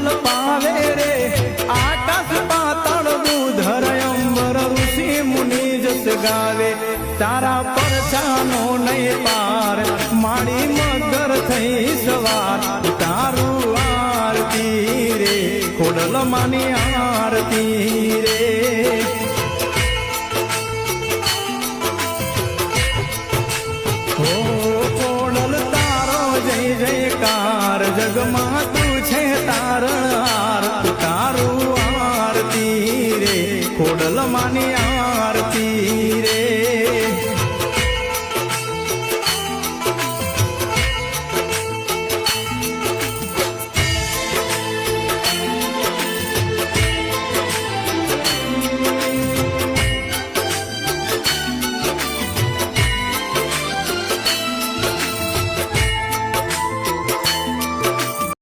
ફલ પાવે રે આકાશ પાતાળ દૂધર અંબર ઋષિ મુનિ જસ ગાવે તારા પરચાનો નહીં પાર મારી મગર થઈ સવાર તારું આરતી રે ખોડલ માની આરતી રે ખોડલ તારો જય જયકાર જગમાં તું છે તાર તારું આરતી રે ખોડલ માની